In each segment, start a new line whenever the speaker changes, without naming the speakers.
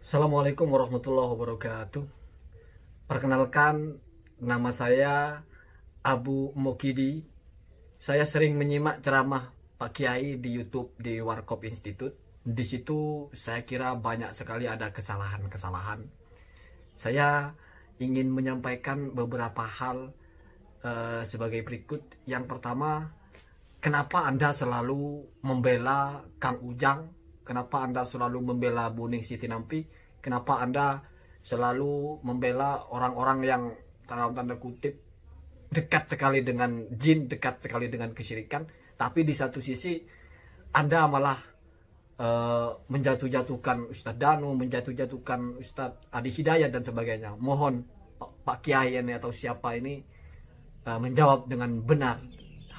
Assalamualaikum warahmatullahi wabarakatuh. Perkenalkan, nama saya Abu Mukidi. Saya sering menyimak ceramah Pak Kiai di YouTube di Warkop Institute. Di situ saya kira banyak sekali ada kesalahan-kesalahan. Saya ingin menyampaikan beberapa hal sebagai berikut. Yang pertama, kenapa Anda selalu membela Kang Ujang? Kenapa Anda selalu membela Bu Ningsih Tinampi? Kenapa Anda selalu membela orang-orang yang dalam tanda kutip dekat sekali dengan jin, dekat sekali dengan kesyirikan? Tapi di satu sisi Anda malah menjatuh-jatuhkan Ustadz Danu, menjatuh-jatuhkan Ustadz Adi Hidayat dan sebagainya. Mohon Pak Kiai ini atau siapa ini menjawab dengan benar,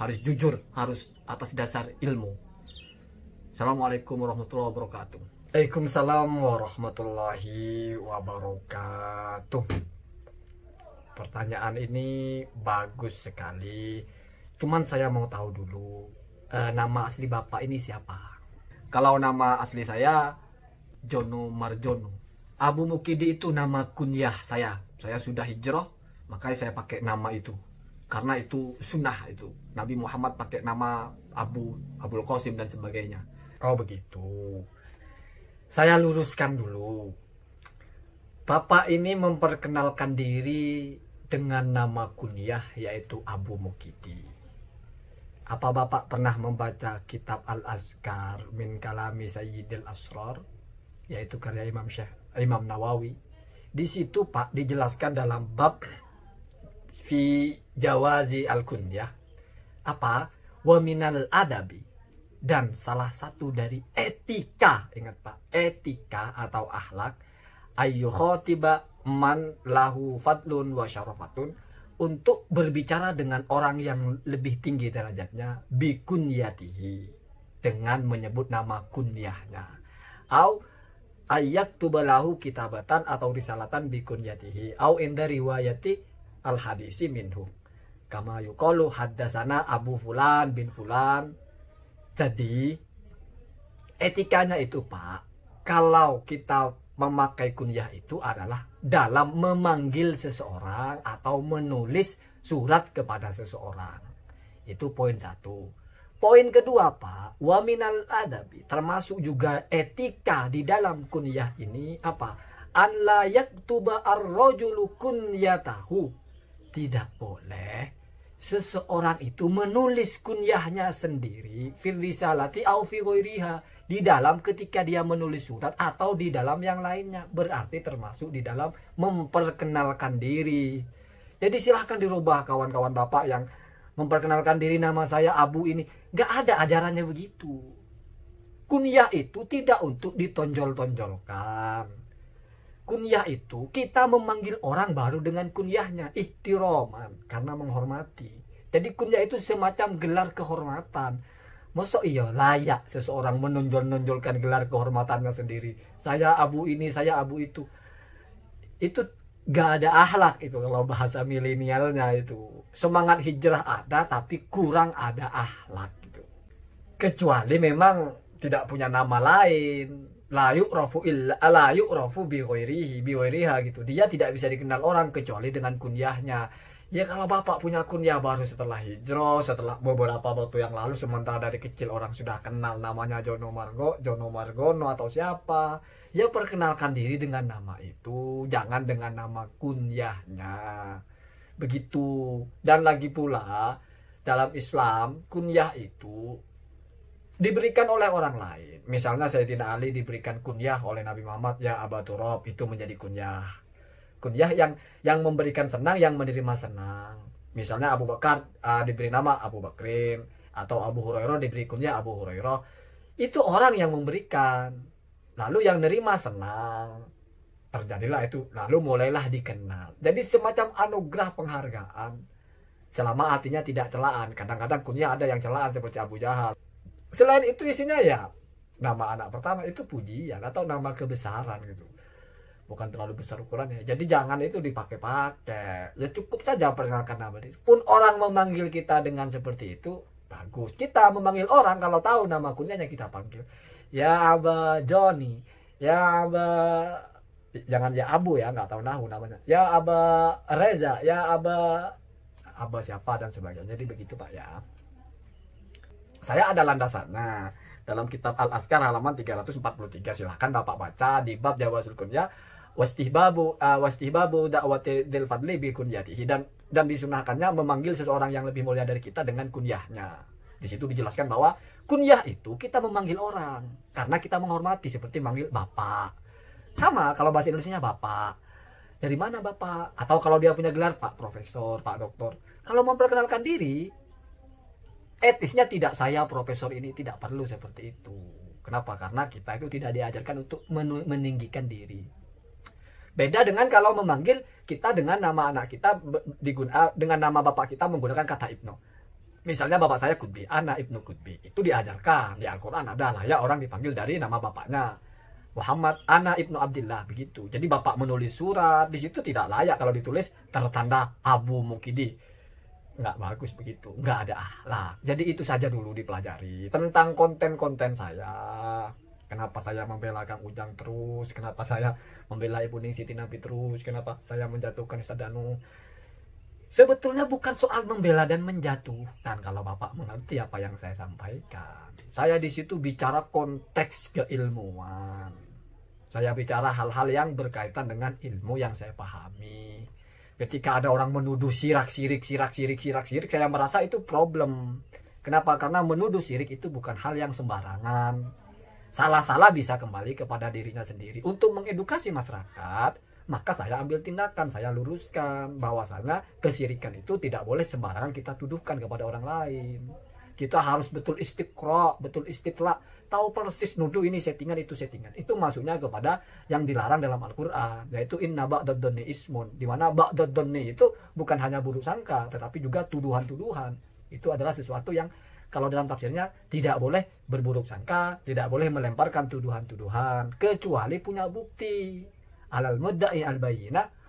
harus jujur, harus atas dasar ilmu. Assalamualaikum warahmatullahi wabarakatuh.
Waalaikumsalam warahmatullahi wabarakatuh. Pertanyaan ini bagus sekali. Cuman saya mau tahu dulu, nama asli Bapak ini siapa?
Kalau nama asli saya Jono Marjono. Abu Mukidi itu nama kunyah saya. Saya sudah hijrah, makanya saya pakai nama itu. Karena itu sunnah itu. Nabi Muhammad pakai nama Abul Qasim dan sebagainya.
Oh begitu. Saya luruskan dulu. Bapak ini memperkenalkan diri dengan nama kunyah yaitu Abu Mukidi. Apa Bapak pernah membaca kitab Al-Azkar min kalami Sayyidil Asrar, yaitu karya Imam Nawawi? Di situ Pak dijelaskan dalam bab fi jawazi al-kunyah apa wa minal adabi, dan salah satu dari etika, ingat Pak, etika atau akhlak, ayu khotiba man lahu fadlun wa syarafatun, untuk berbicara dengan orang yang lebih tinggi derajatnya, bi kunyatihi, dengan menyebut nama kunyahnya, au ayat tubalahu kitabatan atau risalatan bi kunyatihi, au inda riwayati al hadisi minhu kama yuqalu haddasana Abu Fulan bin Fulan. Jadi etikanya itu Pak, kalau kita memakai kunyah itu adalah dalam memanggil seseorang atau menulis surat kepada seseorang. Itu poin satu. Poin kedua Pak, wa minal adabi, termasuk juga etika di dalam kunyah ini apa? An la yaktuba ar-rajulu kunyatahu. Tidak boleh seseorang itu menulis kunyahnya sendiri fil risalati au fi ghairiha, di dalam ketika dia menulis surat atau di dalam yang lainnya, berarti termasuk di dalam memperkenalkan diri. Jadi silahkan dirubah kawan-kawan Bapak yang memperkenalkan diri, nama saya Abu ini, nggak ada ajarannya begitu. Kunyah itu tidak untuk ditonjol-tonjolkan. Kunyah itu kita memanggil orang baru dengan kunyahnya, ihtiroman, karena menghormati. Jadi kunyah itu semacam gelar kehormatan. Masa iya layak seseorang menonjol-nonjolkan gelar kehormatannya sendiri? Saya Abu ini, saya Abu itu. Itu gak ada akhlak itu kalau bahasa milenialnya itu. Semangat hijrah ada tapi kurang ada akhlak gitu. Kecuali memang tidak punya nama lain. La yu'rafu bi ghairiha gitu. Dia tidak bisa dikenal orang kecuali dengan kunyahnya. Ya kalau Bapak punya kunyah baru setelah hijrah, setelah beberapa waktu yang lalu, sementara dari kecil orang sudah kenal namanya Jono Margono atau siapa, ya perkenalkan diri dengan nama itu, jangan dengan nama kunyahnya. Begitu. Dan lagi pula dalam Islam kunyah itu diberikan oleh orang lain. Misalnya Sayyidina Ali diberikan kunyah oleh Nabi Muhammad, ya Aba Turab, itu menjadi kunyah. Kunyah yang memberikan senang, yang menerima senang. Misalnya Abu Bakar diberi nama Abu Bakrin, atau Abu Hurairah diberi kunyah Abu Hurairah. Itu orang yang memberikan. Lalu yang nerima senang. Terjadilah itu. Lalu mulailah dikenal. Jadi semacam anugerah penghargaan. Selama artinya tidak celaan. Kadang-kadang kunyah ada yang celaan seperti Abu Jahal. Selain itu isinya ya nama anak pertama itu pujian atau nama kebesaran gitu. Bukan terlalu besar ukurannya. Jadi jangan itu dipakai-pakai. Ya cukup saja perkenalkan nama diri. Pun orang memanggil kita dengan seperti itu, bagus. Kita memanggil orang kalau tahu nama kunyahnya kita panggil. Ya Aba Joni, ya Aba Jangan ya Abu ya, nggak tahu nahu namanya. Ya Aba Reza, ya Aba siapa dan sebagainya. Jadi begitu Pak ya. Saya ada landasannya dalam kitab Al-Azkar halaman 343. Silahkan Bapak baca di bab Jawasul Kunyah wastihbabu da'wati dzil fadli bil kunyatihi, dan disunahkannya memanggil seseorang yang lebih mulia dari kita dengan kunyahnya. Di situ dijelaskan bahwa kunyah itu kita memanggil orang karena kita menghormati, seperti manggil Bapak. Sama kalau bahasa Indonesianya Bapak. Dari mana Bapak? Atau kalau dia punya gelar Pak Profesor, Pak Doktor. Kalau memperkenalkan diri, etisnya tidak saya profesor ini, tidak perlu seperti itu. Kenapa? Karena kita itu tidak diajarkan untuk meninggikan diri. Beda dengan kalau memanggil kita dengan nama anak kita, dengan nama bapak kita menggunakan kata Ibnu. Misalnya bapak saya Kutbi, anak Ibnu Kutbi. Itu diajarkan, di Al-Quran ada lah ya orang dipanggil dari nama bapaknya. Muhammad, anak Ibnu Abdillah, begitu. Jadi bapak menulis surat, di situ tidak layak kalau ditulis tertanda Abu Mukidi. Nggak bagus begitu, nggak ada akhlak. Jadi itu saja dulu dipelajari tentang konten-konten saya. Kenapa saya membela Kang Ujang terus, kenapa saya membela Ibu Ning Siti Nabi terus, kenapa saya menjatuhkan Ustaz Danu. Sebetulnya bukan soal membela dan menjatuhkan, kalau Bapak mengerti apa yang saya sampaikan. Saya di situ bicara konteks keilmuan. Saya bicara hal-hal yang berkaitan dengan ilmu yang saya pahami. Ketika ada orang menuduh sirik, saya merasa itu problem. Kenapa? Karena menuduh sirik itu bukan hal yang sembarangan. Salah-salah bisa kembali kepada dirinya sendiri. Untuk mengedukasi masyarakat, maka saya ambil tindakan, saya luruskan bahwasanya kesirikan itu tidak boleh sembarangan kita tuduhkan kepada orang lain. Kita harus betul istiqra, betul istitla, tahu persis nuduh ini settingan, itu settingan. Itu masuknya kepada yang dilarang dalam Al-Quran, yaitu inna ba'dad-dhanni ismun, di mana ba'dad-dhanni itu bukan hanya buruk sangka, tetapi juga tuduhan-tuduhan. Itu adalah sesuatu yang kalau dalam tafsirnya tidak boleh berburuk sangka, tidak boleh melemparkan tuduhan-tuduhan, kecuali punya bukti. Alal mudda'i al-bayyinah.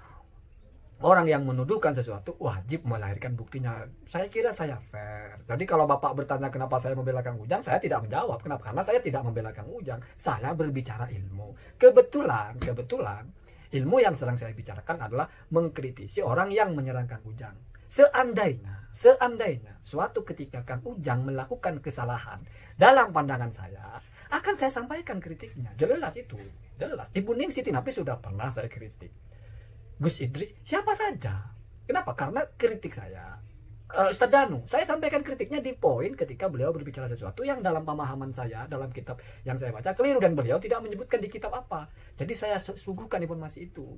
Orang yang menuduhkan sesuatu wajib melahirkan buktinya. Saya kira saya fair. Jadi kalau Bapak bertanya kenapa saya membela Kang Ujang, saya tidak menjawab. Kenapa? Karena saya tidak membela Kang Ujang. Saya berbicara ilmu. Kebetulan ilmu yang sedang saya bicarakan adalah mengkritisi orang yang menyerang Kang Ujang. Seandainya suatu ketika Kang Ujang melakukan kesalahan dalam pandangan saya, akan saya sampaikan kritiknya. Jelas itu, jelas. Ibu Ning Siti Nabi sudah pernah saya kritik. Gus Idris, siapa saja. Kenapa? Karena kritik saya. Ustaz Danu, saya sampaikan kritiknya di poin ketika beliau berbicara sesuatu yang dalam pemahaman saya, dalam kitab yang saya baca keliru, dan beliau tidak menyebutkan di kitab apa. Jadi saya suguhkan informasi itu.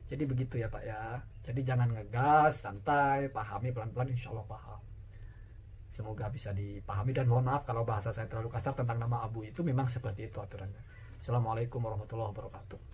Jadi begitu ya Pak ya. Jadi jangan ngegas, santai, pahami pelan-pelan, insya Allah paham. Semoga bisa dipahami, dan mohon maaf kalau bahasa saya terlalu kasar tentang nama Abu itu, memang seperti itu aturannya. Assalamualaikum warahmatullahi wabarakatuh.